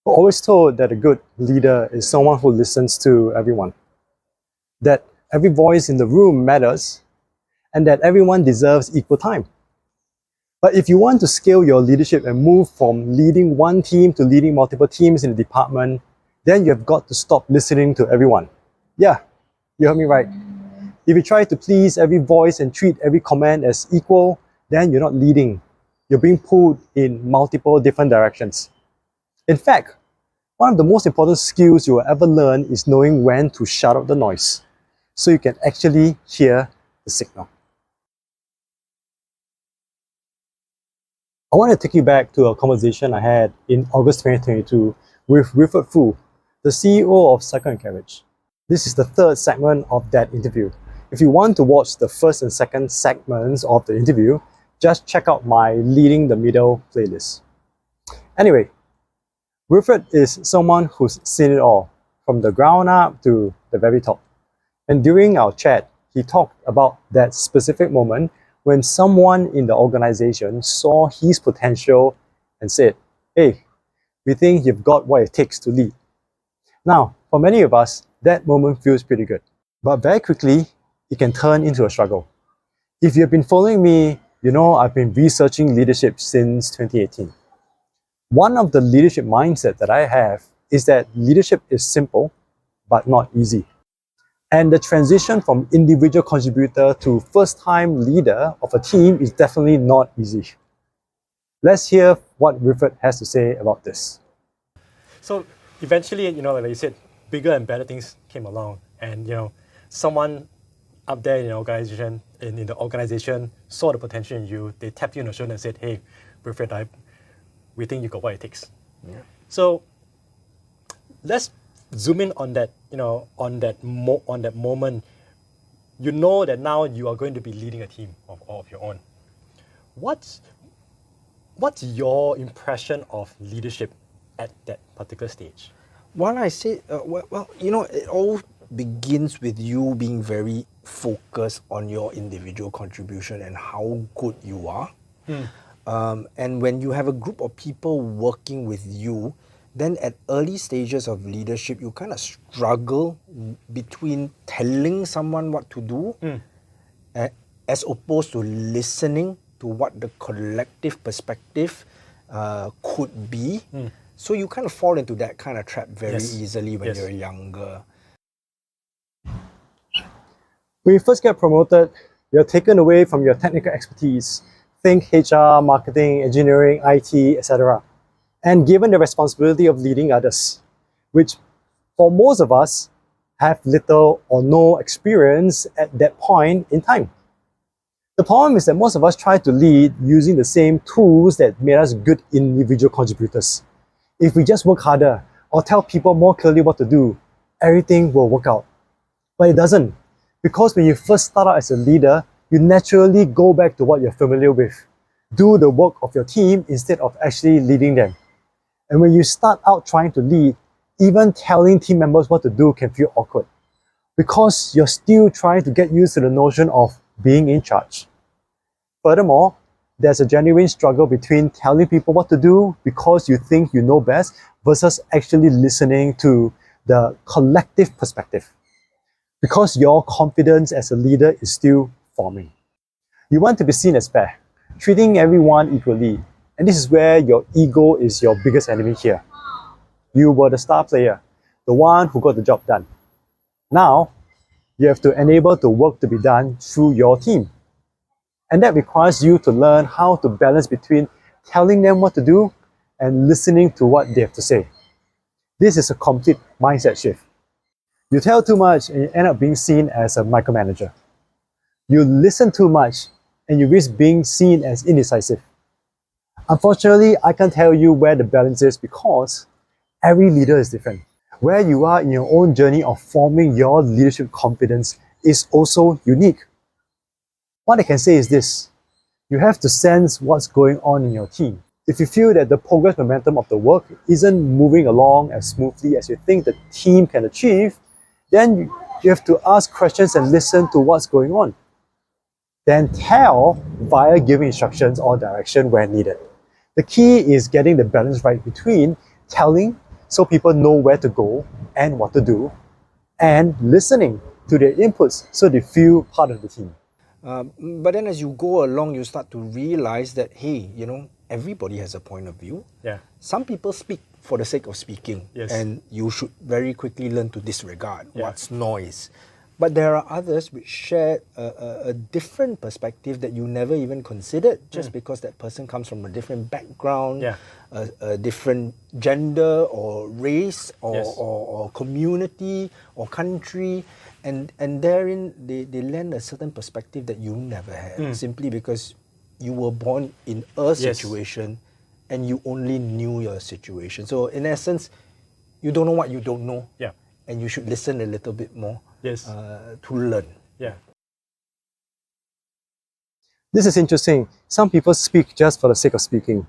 We're always told that a good leader is someone who listens to everyone, that every voice in the room matters, and that everyone deserves equal time. But if you want to scale your leadership and move from leading one team to leading multiple teams in a department, then you've got to stop listening to everyone. Yeah, you heard me right. If you try to please every voice and treat every comment as equal, then you're not leading. You're being pulled in multiple different directions. In fact, one of the most important skills you will ever learn is knowing when to shut out the noise, so you can actually hear the signal. I want to take you back to a conversation I had in August 2022 with Wilfred Fu, the CEO of Cycle Carriage. This is the third segment of that interview. If you want to watch the first and second segments of the interview, just check out my Leading the Middle playlist. Anyway, Wilfred is someone who's seen it all, from the ground up to the very top. And during our chat, he talked about that specific moment when someone in the organization saw his potential and said, "Hey, we think you've got what it takes to lead." Now, for many of us, that moment feels pretty good. But very quickly, it can turn into a struggle. If you've been following me, you know I've been researching leadership since 2018. One of the leadership mindset that I have is that leadership is simple, but not easy. And the transition from individual contributor to first-time leader of a team is definitely not easy. Let's hear what Wilfred has to say about this. So eventually, like you said, bigger and better things came along, and someone up there in the organization saw the potential in you. They tapped you on the shoulder and said, "Hey, Wilfred, we think you got what it takes." Yeah. So let's zoom in on that, on that moment. You know that now you are going to be leading a team of your own. What's your impression of leadership at that particular stage? Well, I say, it all begins with you being very focused on your individual contribution and how good you are. And when you have a group of people working with you, then at early stages of leadership, you kind of struggle between telling someone what to do as opposed to listening to what the collective perspective could be. So you kind of fall into that kind of trap very easily when you're younger. When you first get promoted, you're taken away from your technical expertise. Think HR, marketing, engineering, IT, etc. And given the responsibility of leading others, which for most of us have little or no experience at that point in time. The problem is that most of us try to lead using the same tools that made us good individual contributors. If we just work harder or tell people more clearly what to do, everything will work out. But it doesn't. Because when you first start out as a leader, you naturally go back to what you're familiar with. Do the work of your team instead of actually leading them. And when you start out trying to lead, even telling team members what to do can feel awkward because you're still trying to get used to the notion of being in charge. Furthermore, there's a genuine struggle between telling people what to do because you think you know best versus actually listening to the collective perspective. Because your confidence as a leader is still forming. You want to be seen as fair, treating everyone equally. And this is where your ego is your biggest enemy here. You were the star player, the one who got the job done. Now, you have to enable the work to be done through your team. And that requires you to learn how to balance between telling them what to do and listening to what they have to say. This is a complete mindset shift. You tell too much and you end up being seen as a micromanager. You listen too much and you risk being seen as indecisive. Unfortunately, I can't tell you where the balance is because every leader is different. Where you are in your own journey of forming your leadership confidence is also unique. What I can say is this: you have to sense what's going on in your team. If you feel that the progress momentum of the work isn't moving along as smoothly as you think the team can achieve, then you have to ask questions and listen to what's going on. Then tell via giving instructions or direction where needed. The key is getting the balance right between telling so people know where to go and what to do, and listening to their inputs so they feel part of the team. But then as you go along, you start to realize that, hey, everybody has a point of view. Yeah. Some people speak for the sake of speaking, Yes. and you should very quickly learn to disregard Yeah. what's noise. But there are others which share a different perspective that you never even considered, just because that person comes from a different background, Yeah. a different gender or race or, Yes. or community or country. And therein they lend a certain perspective that you never had, simply because you were born in a situation and you only knew your situation. So in essence, you don't know what you don't know. Yeah. And you should listen a little bit more Yes. to learn. Yeah. This is interesting. Some people speak just for the sake of speaking.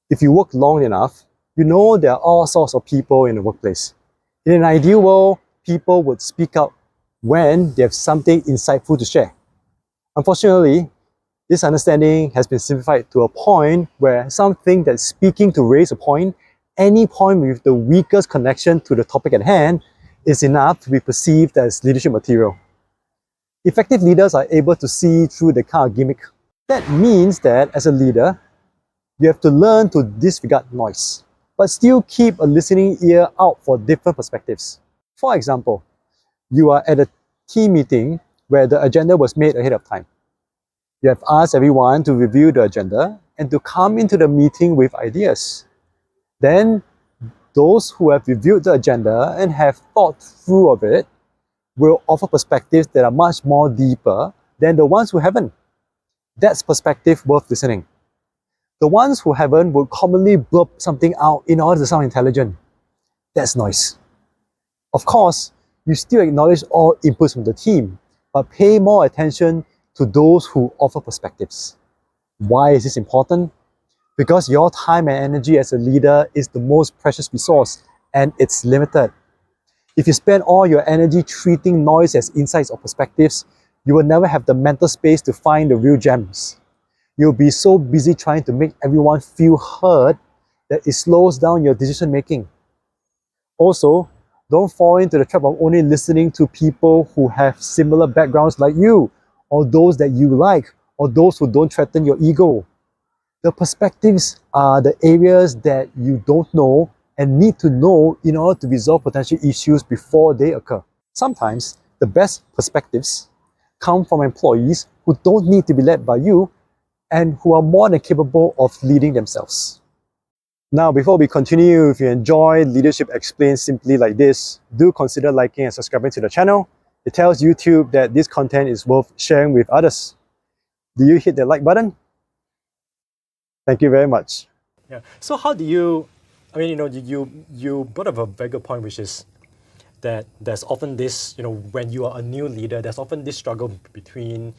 If you work long enough, you know there are all sorts of people in the workplace. In an ideal world, people would speak out when they have something insightful to share. Unfortunately, this understanding has been simplified to a point where some think that speaking to raise a point, any point with the weakest connection to the topic at hand, is enough to be perceived as leadership material. Effective leaders are able to see through the kind of gimmick. That means that as a leader, you have to learn to disregard noise, but still keep a listening ear out for different perspectives. For example, you are at a team meeting where the agenda was made ahead of time. You have asked everyone to review the agenda and to come into the meeting with ideas. Then, those who have reviewed the agenda and have thought through of it will offer perspectives that are much more deeper than the ones who haven't. That's perspective worth listening. The ones who haven't will commonly blurb something out in order to sound intelligent. That's noise. Of course, you still acknowledge all inputs from the team, but pay more attention to those who offer perspectives. Why is this important? Because your time and energy as a leader is the most precious resource, and it's limited. If you spend all your energy treating noise as insights or perspectives, you will never have the mental space to find the real gems. You'll be so busy trying to make everyone feel heard that it slows down your decision making. Also, don't fall into the trap of only listening to people who have similar backgrounds like you, or those that you like, or those who don't threaten your ego. The perspectives are the areas that you don't know and need to know in order to resolve potential issues before they occur. Sometimes, the best perspectives come from employees who don't need to be led by you and who are more than capable of leading themselves. Now, before we continue, if you enjoy Leadership Explained simply like this, do consider liking and subscribing to the channel. It tells YouTube that this content is worth sharing with others. Do you hit the like button? Thank you very much. Yeah. So how do you, I mean, you brought up a very good point, which is that there's often this, when you are a new leader, there's often this struggle between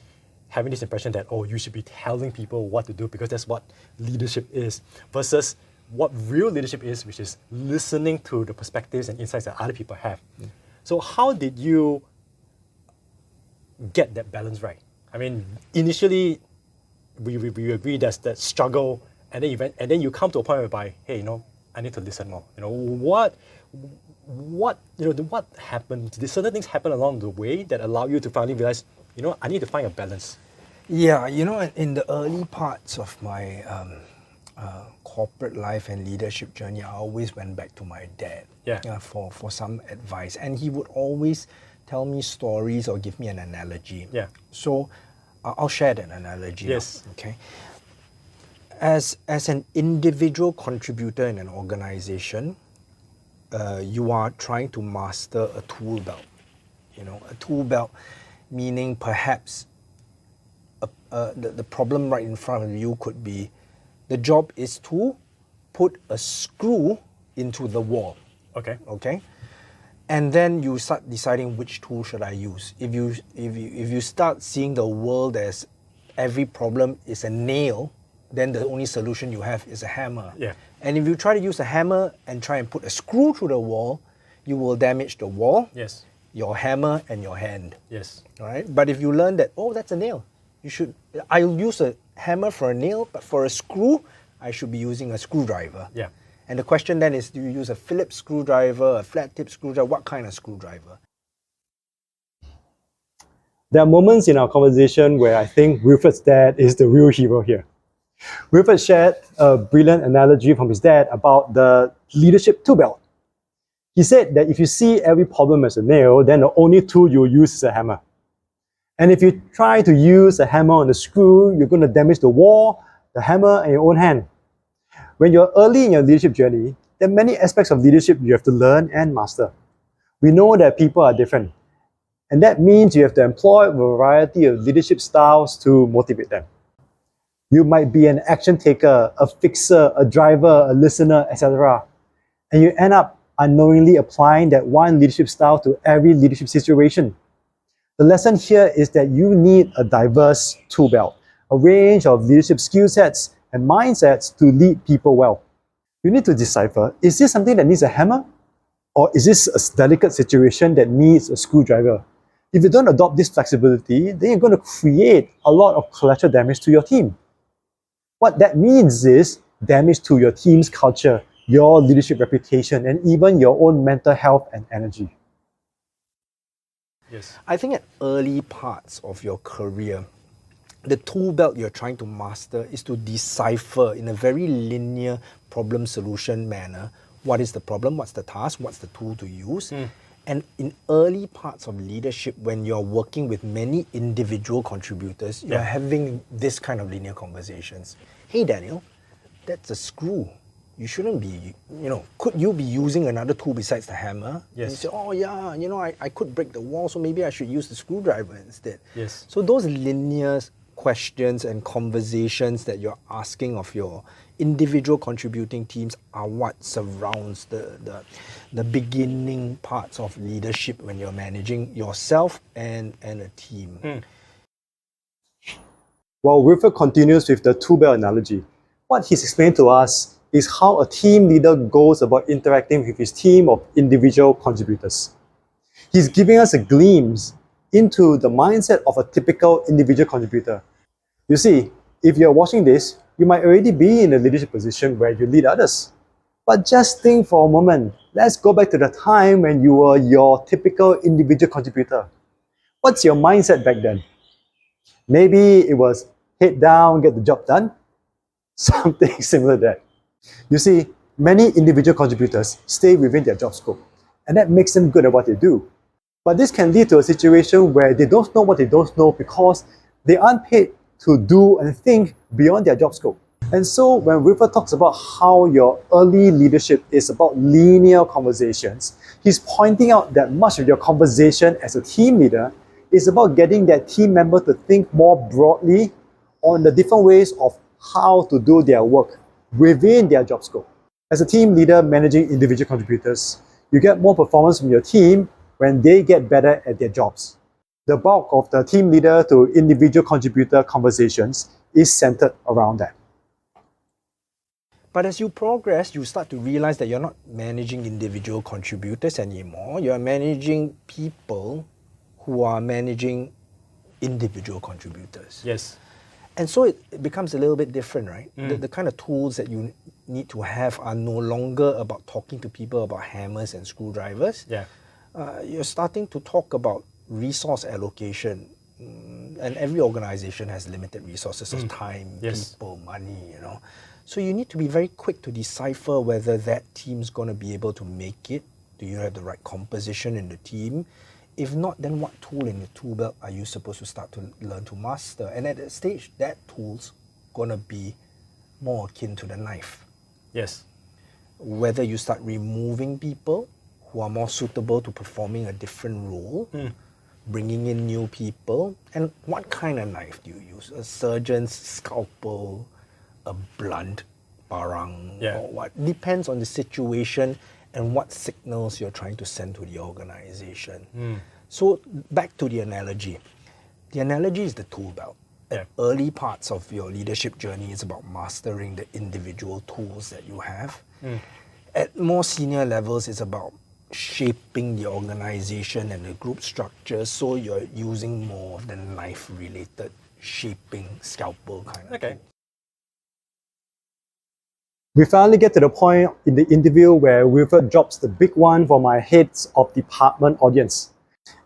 having this impression that, oh, you should be telling people what to do because that's what leadership is, versus what real leadership is, which is listening to the perspectives and insights that other people have. So how did you get that balance right? I mean, initially, we agree there's that struggle, and then you come to a point whereby, hey, I need to listen more. What happened? Did certain things happen along the way that allow you to finally realize, I need to find a balance? Yeah, in the early parts of my corporate life and leadership journey, I always went back to my dad for some advice. And he would always tell me stories or give me an analogy. Yeah. So I'll share that analogy. Yes. Now, okay. As an individual contributor in an organization, you are trying to master a tool belt. A tool belt meaning perhaps the problem right in front of you could be the job is to put a screw into the wall. Okay? And then you start deciding which tool should I use. If you start seeing the world as every problem is a nail, then the only solution you have is a hammer. Yeah. And if you try to use a hammer and try and put a screw through the wall, you will damage the wall, Yes. your hammer, and your hand. Yes. All right? But if you learn that, oh, that's a nail, I'll use a hammer for a nail, but for a screw, I should be using a screwdriver. Yeah. And the question then is, do you use a Phillips screwdriver, a flat tip screwdriver? What kind of screwdriver? There are moments in our conversation where I think Wilfred's dad is the real hero here. Wilfred shared a brilliant analogy from his dad about the leadership tool belt. He said that if you see every problem as a nail, then the only tool you'll use is a hammer. And if you try to use a hammer on a screw, you're going to damage the wall, the hammer, and your own hand. When you're early in your leadership journey, there are many aspects of leadership you have to learn and master. We know that people are different, and that means you have to employ a variety of leadership styles to motivate them. You might be an action taker, a fixer, a driver, a listener, etc. And you end up unknowingly applying that one leadership style to every leadership situation. The lesson here is that you need a diverse tool belt, a range of leadership skill sets and mindsets to lead people well. You need to decipher, is this something that needs a hammer? Or is this a delicate situation that needs a screwdriver? If you don't adopt this flexibility, then you're going to create a lot of collateral damage to your team. What that means is damage to your team's culture, your leadership reputation, and even your own mental health and energy. Yes. I think at early parts of your career, the tool belt you're trying to master is to decipher in a very linear problem solution manner what is the problem, what's the task, what's the tool to use. And in early parts of leadership, when you're working with many individual contributors, you're having this kind of linear conversations. Hey Daniel, that's a screw. You shouldn't be, could you be using another tool besides the hammer? Yes. And you say, oh yeah, I could break the wall, so maybe I should use the screwdriver instead. Yes. So those linear questions and conversations that you're asking of your individual contributing teams are what surrounds the beginning parts of leadership when you're managing yourself and a team. While Wilfred continues with the tool belt analogy, what he's explained to us is how a team leader goes about interacting with his team of individual contributors. He's giving us a glimpse into the mindset of a typical individual contributor. You see, if you're watching this, you might already be in a leadership position where you lead others. But just think for a moment. Let's go back to the time when you were your typical individual contributor. What's your mindset back then? Maybe it was head down, get the job done. Something similar to that. You see, many individual contributors stay within their job scope, and that makes them good at what they do. But this can lead to a situation where they don't know what they don't know because they aren't paid to do and think beyond their job scope. And so when Wilfred talks about how your early leadership is about linear conversations, he's pointing out that much of your conversation as a team leader is about getting that team member to think more broadly on the different ways of how to do their work within their job scope. As a team leader managing individual contributors, you get more performance from your team when they get better at their jobs. The bulk of the team leader to individual contributor conversations is centered around that. But as you progress, you start to realize that you're not managing individual contributors anymore. You're managing people who are managing individual contributors. Yes. And so it becomes a little bit different, right? The kind of tools that you need to have are no longer about talking to people about hammers and screwdrivers. Yeah. You're starting to talk about resource allocation. And every organization has limited resources of time, people, money, So you need to be very quick to decipher whether that team's going to be able to make it. Do you have the right composition in the team? If not, then what tool in the tool belt are you supposed to start to learn to master? And at that stage, that tool's going to be more akin to the knife. Yes. Whether you start removing people who are more suitable to performing a different role, bringing in new people, and what kind of knife do you use? A surgeon's scalpel, a blunt parang, or what? Depends on the situation and what signals you're trying to send to the organization. So back to the analogy. The analogy is the tool belt. At early parts of your leadership journey, it's about mastering the individual tools that you have. At more senior levels, it's about shaping the organization and the group structure, so you're using more of the knife-related shaping, scalpel kind of thing. We finally get to the point in the interview where Wilfred drops the big one for my heads of department audience.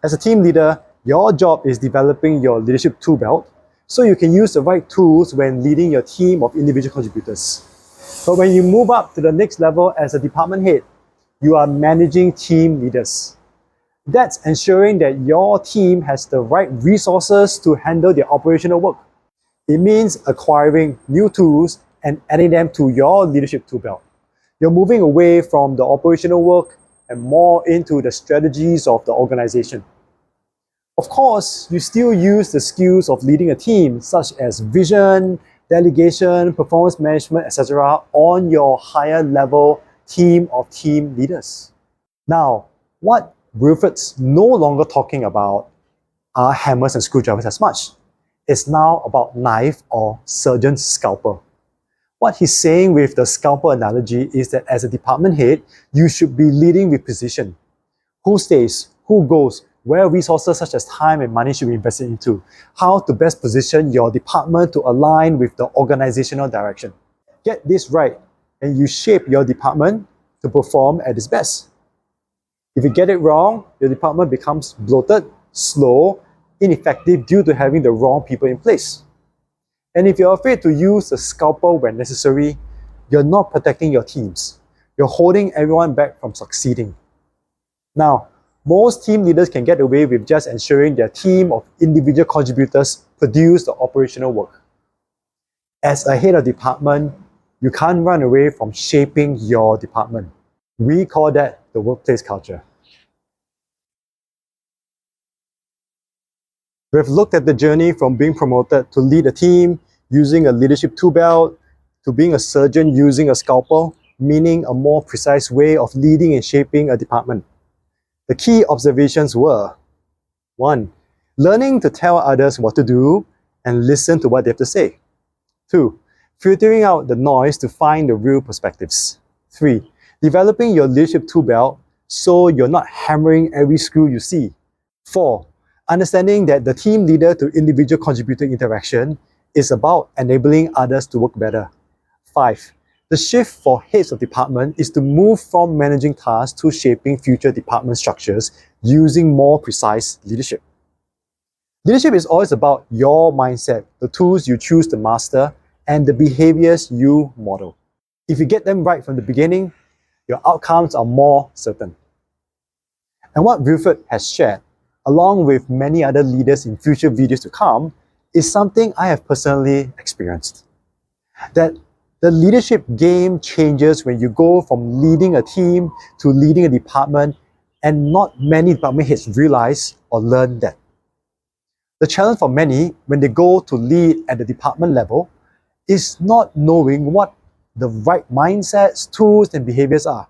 As a team leader, your job is developing your leadership tool belt so you can use the right tools when leading your team of individual contributors. But when you move up to the next level as a department head, you are managing team leaders. That's ensuring that your team has the right resources to handle their operational work. It means acquiring new tools and adding them to your leadership tool belt. You're moving away from the operational work and more into the strategies of the organization. Of course, you still use the skills of leading a team, such as vision, delegation, performance management, etc., on your higher level team of team leaders. Now, what Wilfred's no longer talking about are hammers and screwdrivers as much. It's now about knife or surgeon's scalpel. What he's saying with the scalpel analogy is that as a department head, you should be leading with precision. Who stays, who goes, where resources such as time and money should be invested into, how to best position your department to align with the organizational direction. Get this right, and you shape your department to perform at its best. If you get it wrong, your department becomes bloated, slow, ineffective due to having the wrong people in place. And if you're afraid to use the scalpel when necessary, you're not protecting your teams. You're holding everyone back from succeeding. Now, most team leaders can get away with just ensuring their team of individual contributors produce the operational work. As a head of department, you can't run away from shaping your department. We call that the workplace culture. We've looked at the journey from being promoted to lead a team using a leadership tool belt, to being a surgeon using a scalpel, meaning a more precise way of leading and shaping a department. The key observations were: 1. Learning to tell others what to do and listen to what they have to say. 2. Filtering out the noise to find the real perspectives. 3. Developing your leadership tool belt so you're not hammering every screw you see. 4. Understanding that the team leader to individual contributor interaction is about enabling others to work better. 5. The shift for heads of department is to move from managing tasks to shaping future department structures using more precise leadership. Leadership is always about your mindset, the tools you choose to master, and the behaviors you model. If you get them right from the beginning, your outcomes are more certain. And what Wilfred has shared, along with many other leaders in future videos to come, is something I have personally experienced. That the leadership game changes when you go from leading a team to leading a department, and not many department heads realize or learn that. The challenge for many when they go to lead at the department level is not knowing what the right mindsets, tools, and behaviors are.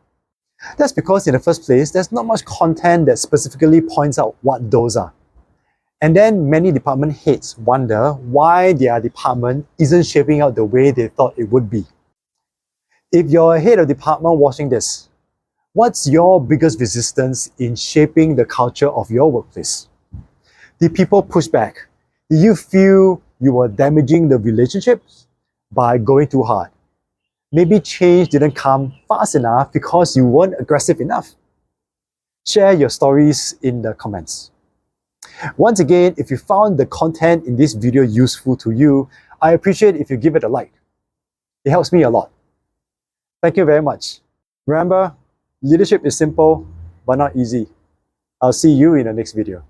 That's because in the first place, there's not much content that specifically points out what those are. And then many department heads wonder why their department isn't shaping out the way they thought it would be. If you're a head of department watching this, what's your biggest resistance in shaping the culture of your workplace? Did people push back? Did you feel you were damaging the relationships by going too hard? Maybe change didn't come fast enough because you weren't aggressive enough. Share your stories in the comments. Once again, if you found the content in this video useful to you, I appreciate if you give it a like. It helps me a lot. Thank you very much. Remember, leadership is simple, but not easy. I'll see you in the next video.